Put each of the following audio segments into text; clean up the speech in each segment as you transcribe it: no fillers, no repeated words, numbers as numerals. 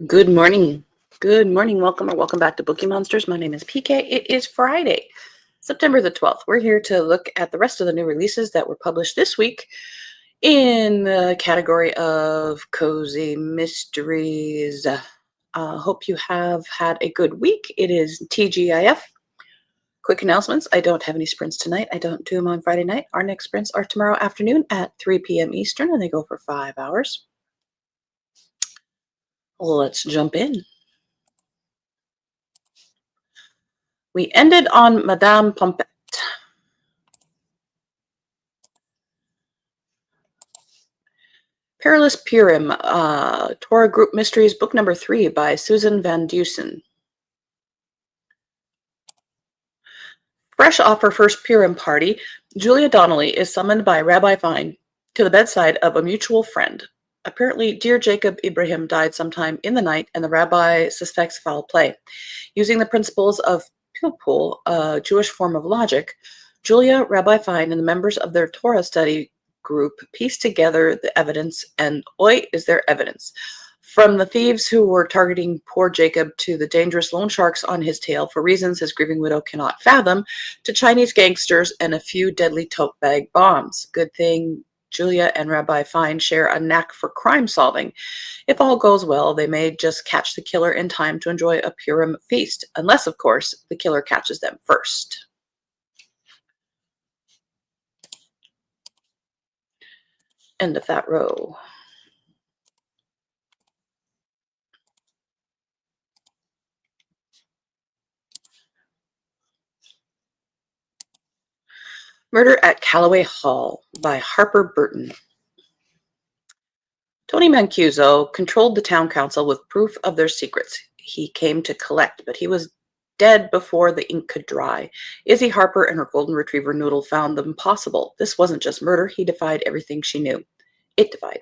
Good morning. Good morning. Welcome or welcome back to Bookeemonsters. My name is PK. It is Friday, September the 12th. We're here to look at the rest of the new releases that were published this week in the category of cozy mysteries. Hope you have had a good week. It is TGIF. Quick announcements. I don't have any sprints tonight. I don't do them on Friday night. Our next sprints are tomorrow afternoon at 3 p.m. Eastern, and they go for 5 hours. Let's jump in. We ended on Madame Pompette. Perilous Purim, Torah Group Mysteries, book number 3 by Susan Van Dusen. Fresh off her first Purim party, Julia Donnelly is summoned by Rabbi Fine to the bedside of a mutual friend. Apparently, dear Jacob Ibrahim died sometime in the night, and the rabbi suspects foul play. Using the principles of Pilpul, a Jewish form of logic, Julia, Rabbi Fine, and the members of their Torah study group piece together the evidence, and oi, is there evidence. From the thieves who were targeting poor Jacob to the dangerous loan sharks on his tail for reasons his grieving widow cannot fathom, to Chinese gangsters and a few deadly tote bag bombs. Good thing Julia and Rabbi Fine share a knack for crime solving. If all goes well, they may just catch the killer in time to enjoy a Purim feast, unless, of course, the killer catches them first. End of that row. Murder at Callaway Hall by Harper Burton. Tony Mancuso controlled the town council with proof of their secrets. He came to collect, but he was dead before the ink could dry. Izzy Harper and her golden retriever Noodle found them impossible. This wasn't just murder. He defied everything she knew. It defied.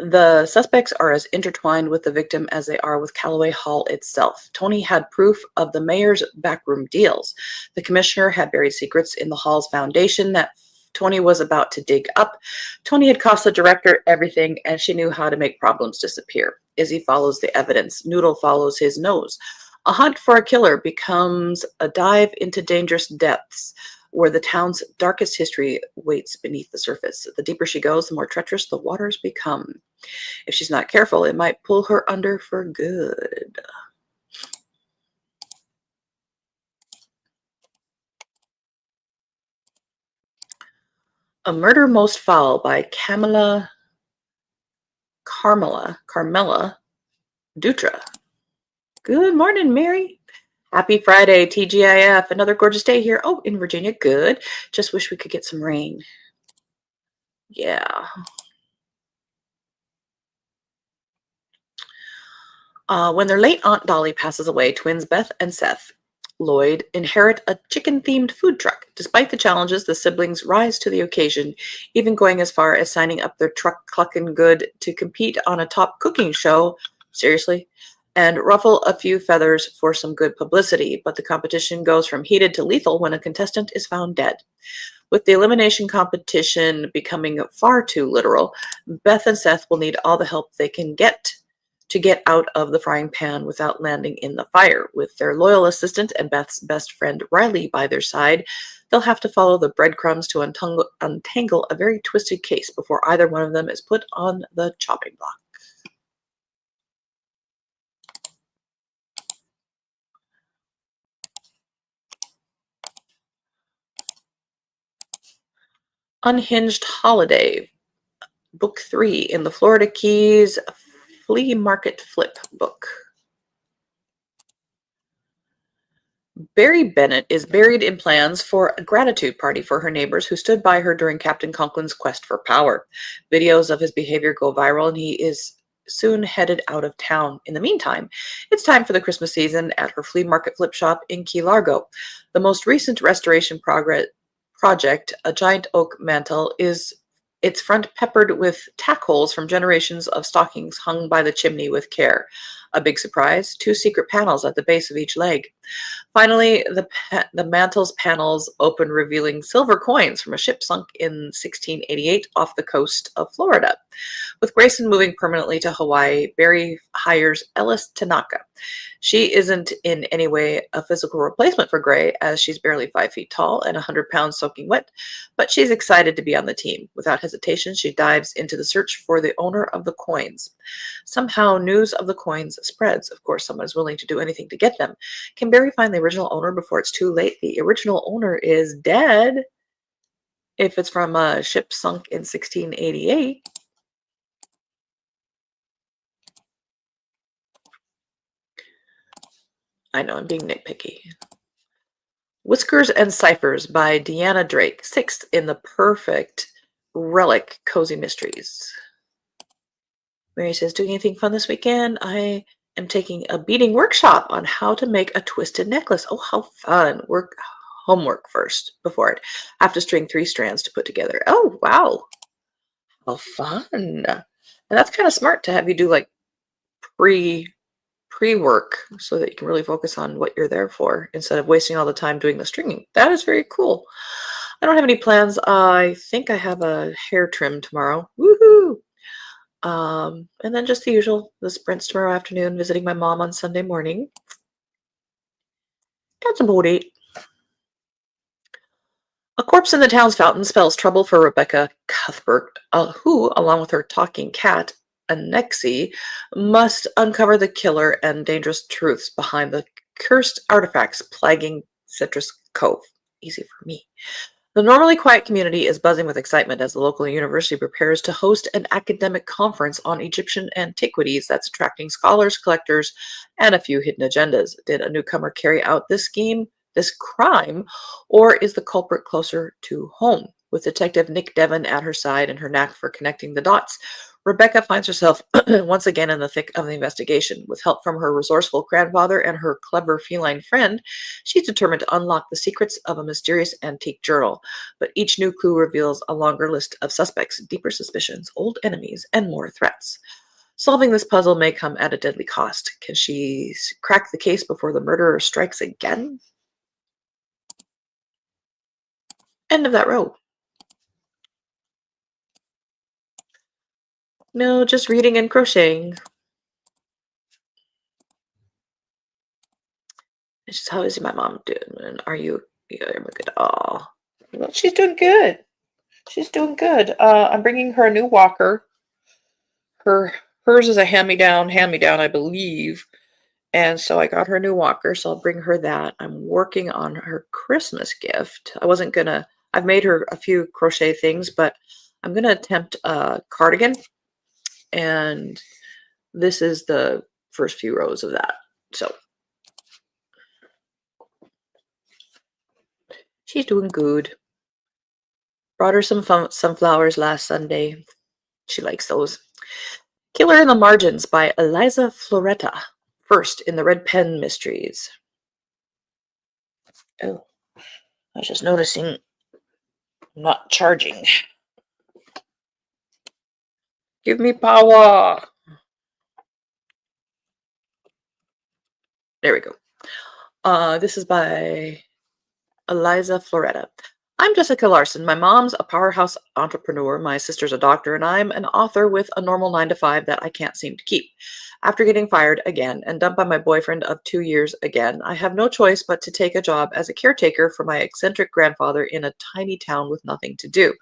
The suspects are as intertwined with the victim as they are with Callaway Hall itself. Tony had proof of the mayor's backroom deals. The commissioner had buried secrets in the hall's foundation that Tony was about to dig up. Tony had cost the director everything, and she knew how to make problems disappear. Izzy follows the evidence. Noodle follows his nose. A hunt for a killer becomes a dive into dangerous depths where the town's darkest history waits beneath the surface. The deeper she goes, the more treacherous the waters become. If she's not careful, it might pull her under for good. A Murder Most Foul by Carmela Dutra. Good morning, Mary. Happy Friday, TGIF. Another gorgeous day here. Oh, in Virginia. Good. Just wish we could get some rain. Yeah. When their late Aunt Dolly passes away, twins Beth and Seth Lloyd inherit a chicken-themed food truck. Despite the challenges, the siblings rise to the occasion, even going as far as signing up their truck clucking good to compete on a top cooking show. Seriously? And ruffle a few feathers for some good publicity, but the competition goes from heated to lethal when a contestant is found dead. With the elimination competition becoming far too literal, Beth and Seth will need all the help they can get to get out of the frying pan without landing in the fire. With their loyal assistant and Beth's best friend Riley by their side, they'll have to follow the breadcrumbs to untangle a very twisted case before either one of them is put on the chopping block. Unhinged Holiday, book 3 in the Florida Keys Flea Market Flip book. Barry Bennett is buried in plans for a gratitude party for her neighbors who stood by her during Captain Conklin's quest for power. Videos of his behavior go viral, and he is soon headed out of town. In the meantime, it's time for the Christmas season at her flea market flip shop in Key Largo. The most recent restoration project, a giant oak mantle, is its front peppered with tack holes from generations of stockings hung by the chimney with care. A big surprise, 2 secret panels at the base of each leg. Finally, the mantle's panels open, revealing silver coins from a ship sunk in 1688 off the coast of Florida. With Grayson moving permanently to Hawaii, Barry hires Ellis Tanaka. She isn't in any way a physical replacement for Gray, as she's barely 5 feet tall and 100 pounds soaking wet, but she's excited to be on the team. Without hesitation, she dives into the search for the owner of the coins. Somehow, news of the coins spreads. Of course, someone is willing to do anything to get them. Can Barry find the original owner before it's too late? The original owner is dead. If it's from a ship sunk in 1688. I know I'm being nitpicky. Whiskers and Ciphers by Deanna Drake, 6th in the perfect relic Cozy Mysteries. Mary says, doing anything fun this weekend? I am taking a beading workshop on how to make a twisted necklace. Oh, how fun. Homework first before it. I have to string 3 strands to put together. Oh, wow. How fun. And that's kind of smart to have you do like pre-work so that you can really focus on what you're there for instead of wasting all the time doing the stringing. That is very cool. I don't have any plans. I think I have a hair trim tomorrow. Woohoo! And then just the usual, the sprints tomorrow afternoon, visiting my mom on Sunday morning. That's about it. A corpse in the town's fountain spells trouble for Rebecca Cuthbert, who, along with her talking cat, Annexie, must uncover the killer and dangerous truths behind the cursed artifacts plaguing Citrus Cove. Easy for me. The normally quiet community is buzzing with excitement as the local university prepares to host an academic conference on Egyptian antiquities that's attracting scholars, collectors, and a few hidden agendas. Did a newcomer carry out this scheme, this crime, or is the culprit closer to home? With Detective Nick Devon at her side and her knack for connecting the dots, Rebecca finds herself once again in the thick of the investigation. With help from her resourceful grandfather and her clever feline friend, she's determined to unlock the secrets of a mysterious antique journal. But each new clue reveals a longer list of suspects, deeper suspicions, old enemies, and more threats. Solving this puzzle may come at a deadly cost. Can she crack the case before the murderer strikes again? End of that row. No, just reading and crocheting. It's just, how is my mom doing? Are you good? Oh, well, she's doing good. She's doing good. I'm bringing her a new walker. Hers is a hand-me-down, I believe. And so I got her a new walker, so I'll bring her that. I'm working on her Christmas gift. I've made her a few crochet things, but I'm gonna attempt a cardigan. And this is the first few rows of that. So she's doing good. Brought her some sunflowers last Sunday. She likes those. Killer in the Margins by Eliza Floretta, 1st in the Red Pen Mysteries. Oh, I was just noticing I'm not charging. Give me power. There we go. This is by Eliza Floretta. I'm Jessica Larson. My mom's a powerhouse entrepreneur, my sister's a doctor, and I'm an author with a normal 9-to-5 that I can't seem to keep. After getting fired again and dumped by my boyfriend of 2 years again, I have no choice but to take a job as a caretaker for my eccentric grandfather in a tiny town with nothing to do.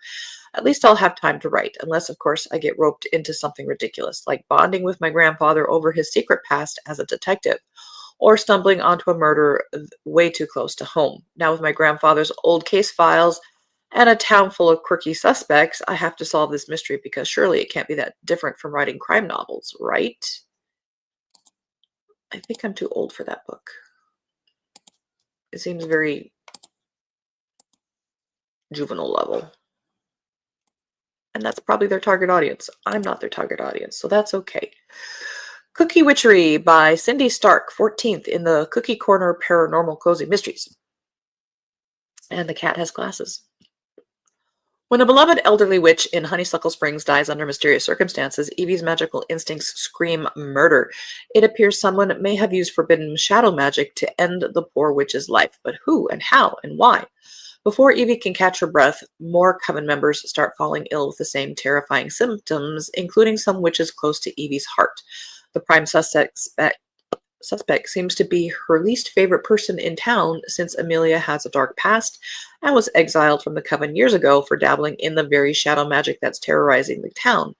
At least I'll have time to write, unless, of course, I get roped into something ridiculous, like bonding with my grandfather over his secret past as a detective, or stumbling onto a murder way too close to home. Now, with my grandfather's old case files and a town full of quirky suspects, I have to solve this mystery because surely it can't be that different from writing crime novels, right? I think I'm too old for that book. It seems very juvenile level. And that's probably their target audience. I'm not their target audience, so that's okay. Cookie Witchery by Cindy Stark, 14th in the Cookie Corner Paranormal Cozy Mysteries. And the cat has glasses. When a beloved elderly witch in Honeysuckle Springs dies under mysterious circumstances, Evie's magical instincts scream murder. It appears someone may have used forbidden shadow magic to end the poor witch's life, but who and how and why? Before Evie can catch her breath, more coven members start falling ill with the same terrifying symptoms, including some witches close to Evie's heart. The prime suspect seems to be her least favorite person in town, since Amelia has a dark past and was exiled from the coven years ago for dabbling in the very shadow magic that's terrorizing the town.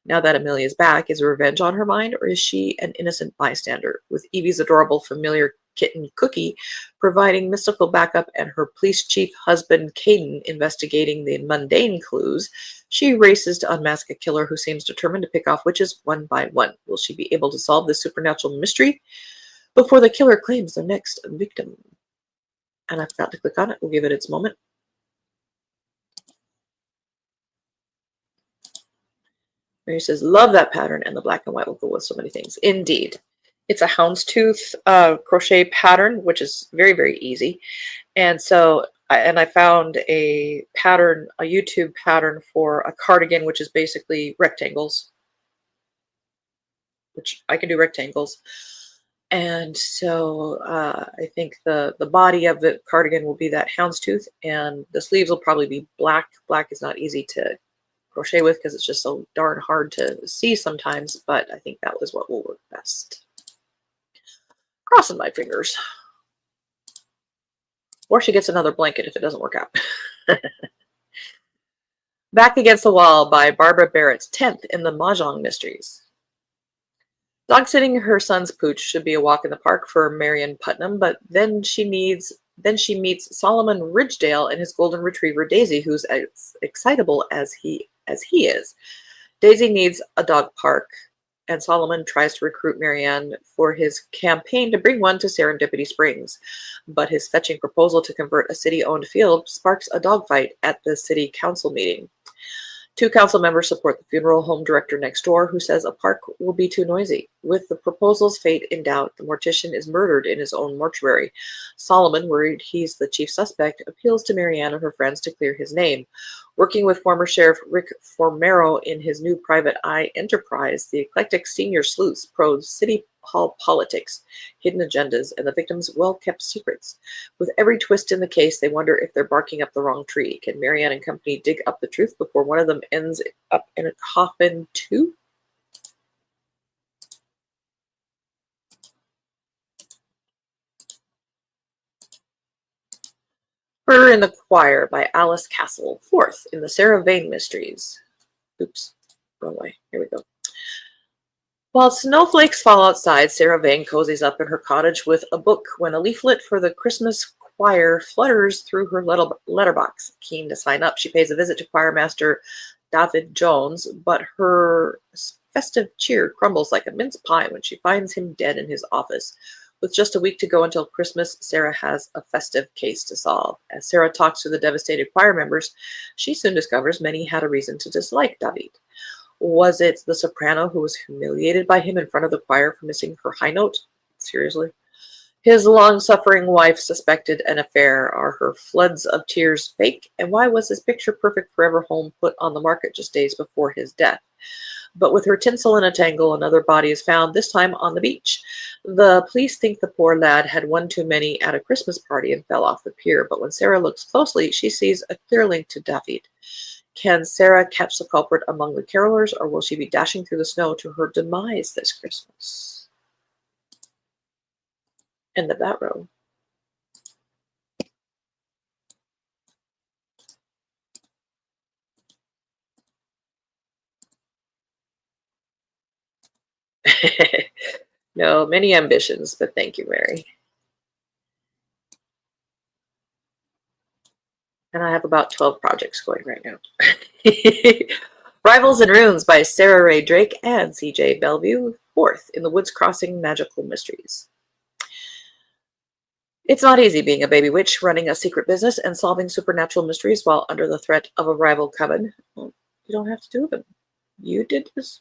Now that Amelia's back, is revenge on her mind, or is she an innocent bystander? With Evie's adorable familiar kitten Cookie providing mystical backup and her police chief husband Caden investigating the mundane clues, she races to unmask a killer who seems determined to pick off witches one by one. Will she be able to solve this supernatural mystery before the killer claims their next victim? And I forgot to click on it. We'll give it its moment. Mary says, love that pattern, and the black and white will go with so many things. Indeed. It's a houndstooth crochet pattern, which is very, very easy. And so, I found a pattern, a YouTube pattern for a cardigan, which is basically rectangles, which I can do rectangles. And so I think the body of the cardigan will be that houndstooth, and the sleeves will probably be black. Black is not easy to crochet with because it's just so darn hard to see sometimes, but I think that was what will work best. Crossing my fingers. Or she gets another blanket if it doesn't work out. Back Against the Wall by Barbara Barrett, 10th in the Mahjong Mysteries. Dog sitting her son's pooch should be a walk in the park for Marion Putnam, but then she meets Solomon Ridgedale and his golden retriever Daisy, who's as excitable as he is. Daisy needs a dog park, and Solomon tries to recruit Marianne for his campaign to bring one to Serendipity Springs. But his fetching proposal to convert a city-owned field sparks a dogfight at the city council meeting. Two council members support the funeral home director next door, who says a park will be too noisy. With the proposal's fate in doubt, the mortician is murdered in his own mortuary. Solomon, worried he's the chief suspect, appeals to Marianne and her friends to clear his name. Working with former Sheriff Rick Formero in his new private eye enterprise, the eclectic senior sleuths probe city hall politics, hidden agendas, and the victims' well-kept secrets. With every twist in the case, they wonder if they're barking up the wrong tree. Can Marianne and company dig up the truth before one of them ends up in a coffin too? Murder in the Choir by Alice Castle, 4th in the Sarah Vane Mysteries. Oops, wrong way. Here we go. While snowflakes fall outside, Sarah Vane cozies up in her cottage with a book when a leaflet for the Christmas choir flutters through her letterbox. Keen to sign up, she pays a visit to choirmaster David Jones, but her festive cheer crumbles like a mince pie when she finds him dead in his office. With just a week to go until Christmas, Sarah has a festive case to solve. As Sarah talks to the devastated choir members, she soon discovers many had a reason to dislike David. Was it the soprano who was humiliated by him in front of the choir for missing her high note? Seriously? His long-suffering wife suspected an affair. Are her floods of tears fake? And why was his picture-perfect forever home put on the market just days before his death? But with her tinsel in a tangle, another body is found, this time on the beach. The police think the poor lad had one too many at a Christmas party and fell off the pier, but when Sarah looks closely, she sees a clear link to David. Can Sarah catch the culprit among the carolers, or will she be dashing through the snow to her demise this Christmas? End of that row. No, many ambitions, but thank you, Mary. And I have about 12 projects going right now. Rivals and Runes by Sarah Ray Drake and CJ Bellevue, 4th in the Woods Crossing Magical Mysteries. It's not easy being a baby witch, running a secret business, and solving supernatural mysteries while under the threat of a rival coven. Well, you don't have to do them. You did this.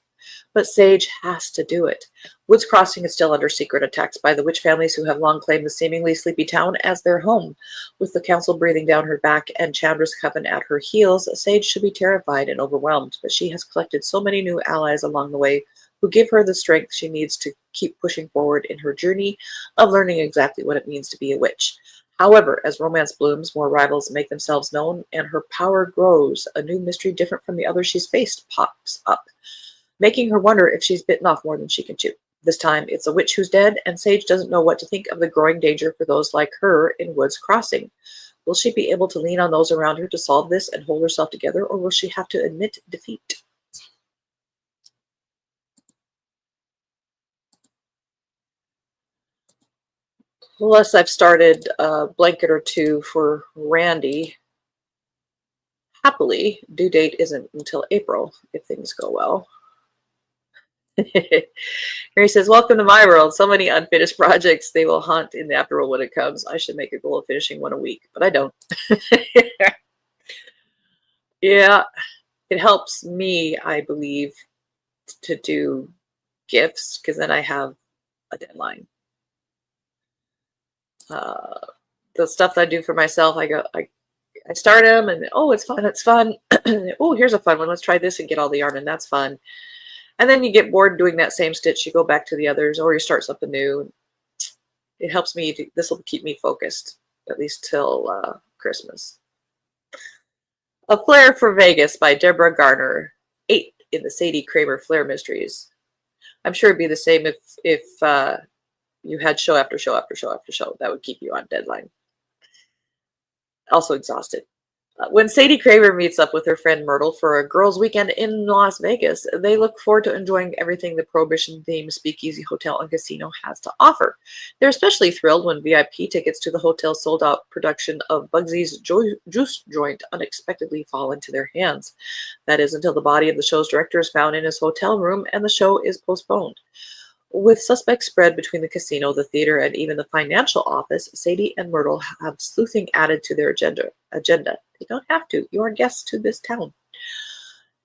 But Sage has to do it. Woods Crossing is still under secret attacks by the witch families who have long claimed the seemingly sleepy town as their home. With the council breathing down her back and Chandra's coven at her heels, Sage should be terrified and overwhelmed, but she has collected so many new allies along the way who give her the strength she needs to keep pushing forward in her journey of learning exactly what it means to be a witch. However, as romance blooms, more rivals make themselves known, and her power grows, a new mystery different from the others she's faced pops up, making her wonder if she's bitten off more than she can chew. This time, it's a witch who's dead, and Sage doesn't know what to think of the growing danger for those like her in Woods Crossing. Will she be able to lean on those around her to solve this and hold herself together, or will she have to admit defeat? Plus, I've started a blanket or two for Randy. Happily, due date isn't until April, if things go well. Harry says, welcome to my world. So many unfinished projects. They will haunt in the afterworld when it comes. I should make a goal of finishing one a week, but I don't. Yeah, it helps me, I believe, to do gifts because then I have a deadline. The stuff that I do for myself, I start them and oh, it's fun. Oh, here's a fun one. Let's try this and get all the yarn, and that's fun. And then you get bored doing that same stitch. You go back to the others, or you start something new. It helps me. This will keep me focused at least till Christmas. A Flare for Vegas by Deborah Garner. 8 in the Sadie Kramer Flare Mysteries. I'm sure it'd be the same if you had show after show after show after show. That would keep you on deadline. Also exhausted. When Sadie Kramer meets up with her friend Myrtle for a girls' weekend in Las Vegas, they look forward to enjoying everything the Prohibition-themed Speakeasy Hotel and Casino has to offer. They're especially thrilled when VIP tickets to the hotel's sold-out production of Bugsy's Juice Joint unexpectedly fall into their hands. That is until the body of the show's director is found in his hotel room and the show is postponed. With suspects spread between the casino, the theater, and even the financial office, Sadie and Myrtle have sleuthing added to their agenda. They don't have to. You are guests to this town.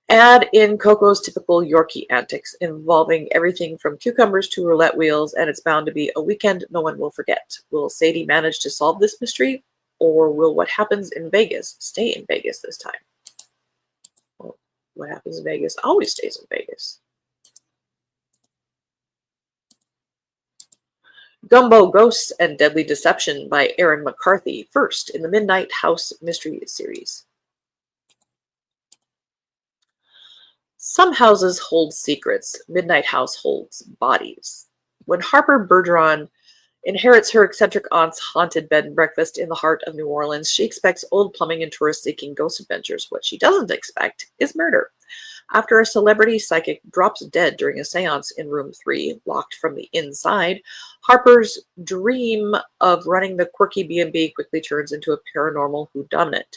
Add in Coco's typical Yorkie antics, involving everything from cucumbers to roulette wheels, and it's bound to be a weekend no one will forget. Will Sadie manage to solve this mystery, or will what happens in Vegas stay in Vegas this time? Well, what happens in Vegas always stays in Vegas. Gumbo Ghosts and Deadly Deception by Aaron McCarthy, first in the Midnight House Mystery Series. Some houses hold secrets. Midnight House holds bodies. When Harper Bergeron inherits her eccentric aunt's haunted bed and breakfast in the heart of New Orleans, she expects old plumbing and tourists seeking ghost adventures. What she doesn't expect is murder. After a celebrity psychic drops dead during a seance in room 3, locked from the inside, Harper's dream of running the quirky B&B quickly turns into a paranormal whodunit.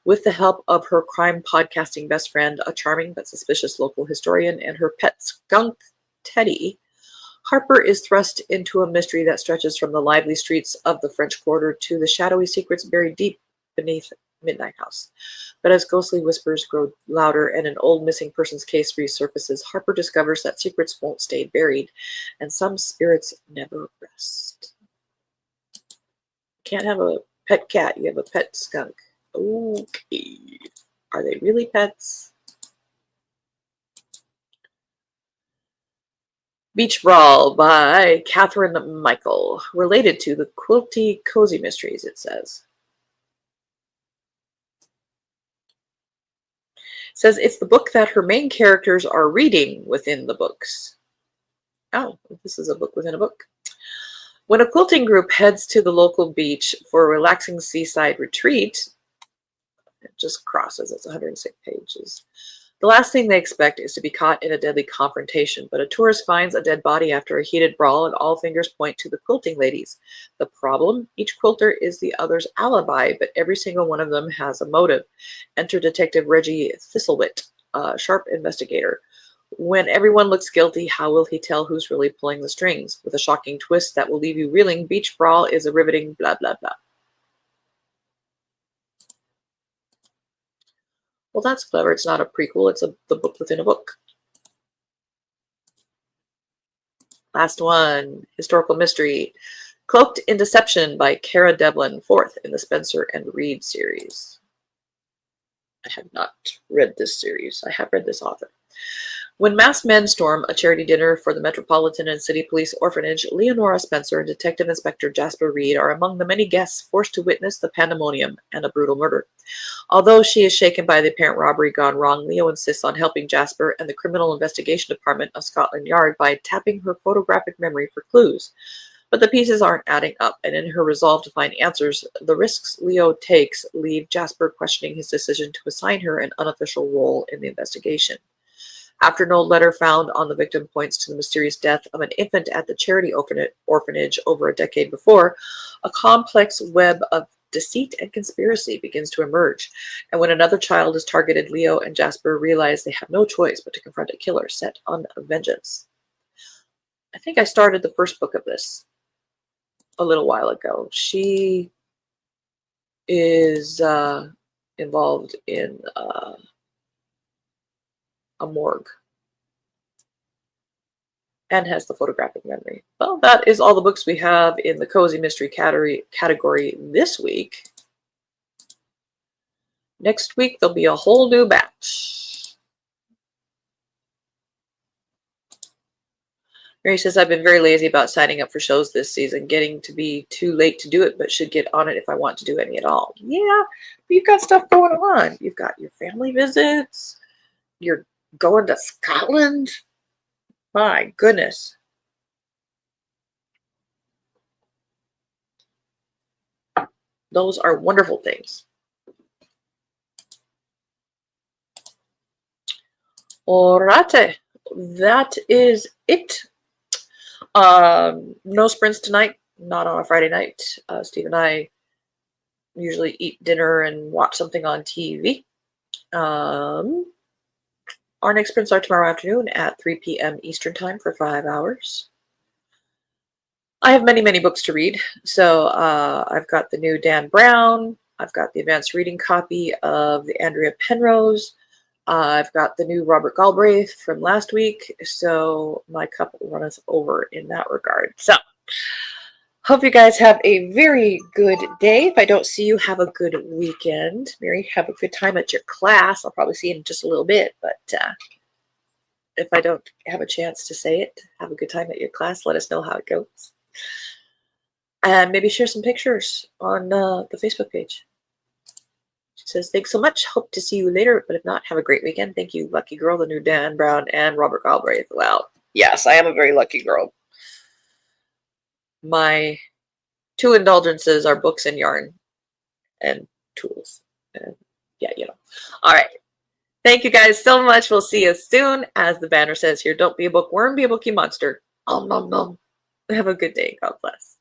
With the help of her crime podcasting best friend, a charming but suspicious local historian, and her pet skunk, Teddy, Harper is thrust into a mystery that stretches from the lively streets of the French Quarter to the shadowy secrets buried deep beneath Midnight House. But as ghostly whispers grow louder and an old missing persons case resurfaces, Harper discovers that secrets won't stay buried, and some spirits never rest. Can't have a pet cat, you have a pet skunk. Okay. Are they really pets? Beach Brawl by Catherine Michael. Related to the Quilty Cozy Mysteries, it says. Says it's the book that her main characters are reading within the books. Oh, this is a book within a book. When a quilting group heads to the local beach for a relaxing seaside retreat, it just crosses, it's 106 pages. The last thing they expect is to be caught in a deadly confrontation, but a tourist finds a dead body after a heated brawl, and all fingers point to the quilting ladies. The problem? Each quilter is the other's alibi, but every single one of them has a motive. Enter Detective Reggie Thistlewit, a sharp investigator. When everyone looks guilty, how will he tell who's really pulling the strings? With a shocking twist that will leave you reeling, Beach Brawl is a riveting blah blah blah. Well, that's clever. It's not a prequel. It's the book within a book. Last one, historical mystery. Cloaked in Deception by Cara Devlin, fourth in the Spencer and Reed series. I have not read this series. I have read this author. When masked men storm a charity dinner for the Metropolitan and City Police Orphanage, Leonora Spencer and Detective Inspector Jasper Reed are among the many guests forced to witness the pandemonium and a brutal murder. Although she is shaken by the apparent robbery gone wrong, Leo insists on helping Jasper and the Criminal Investigation Department of Scotland Yard by tapping her photographic memory for clues. But the pieces aren't adding up, and in her resolve to find answers, the risks Leo takes leave Jasper questioning his decision to assign her an unofficial role in the investigation. After no letter found on the victim points to the mysterious death of an infant at the charity orphanage over a decade before, a complex web of deceit and conspiracy begins to emerge. And when another child is targeted, Leo and Jasper realize they have no choice but to confront a killer set on vengeance. I think I started the first book of this a little while ago. She is involved in a morgue and has the photographic memory. Well, that is all the books we have in the cozy mystery category this week. Next week there'll be a whole new batch. Mary says, I've been very lazy about signing up for shows this season, getting to be too late to do it, but should get on it if I want to do any at all. Yeah, you've got stuff going on. You've got your family visits. You're going to Scotland. My goodness. Those are wonderful things. Alright, that is it. No sprints tonight, not on a Friday night. Steve and I usually eat dinner and watch something on TV. Our next sprints are tomorrow afternoon at 3 p.m. Eastern Time for 5 hours. I have many, many books to read. So I've got the new Dan Brown. I've got the advanced reading copy of the Andrea Penrose. I've got the new Robert Galbraith from last week. So my cup runneth over in that regard. So hope you guys have a very good day. If I don't see you, have a good weekend. Mary, have a good time at your class. I'll probably see you in just a little bit, but if I don't have a chance to say it, have a good time at your class. Let us know how it goes. And maybe share some pictures on the Facebook page. She says, thanks so much. Hope to see you later, but if not, have a great weekend. Thank you, lucky girl, the new Dan Brown and Robert Galbraith. Well, yes, I am a very lucky girl. My two indulgences are books and yarn and tools. And yeah, you know. All right. Thank you guys so much. We'll see you soon. As the banner says here, don't be a bookworm, be a bookie monster. Nom nom nom. Have a good day. God bless.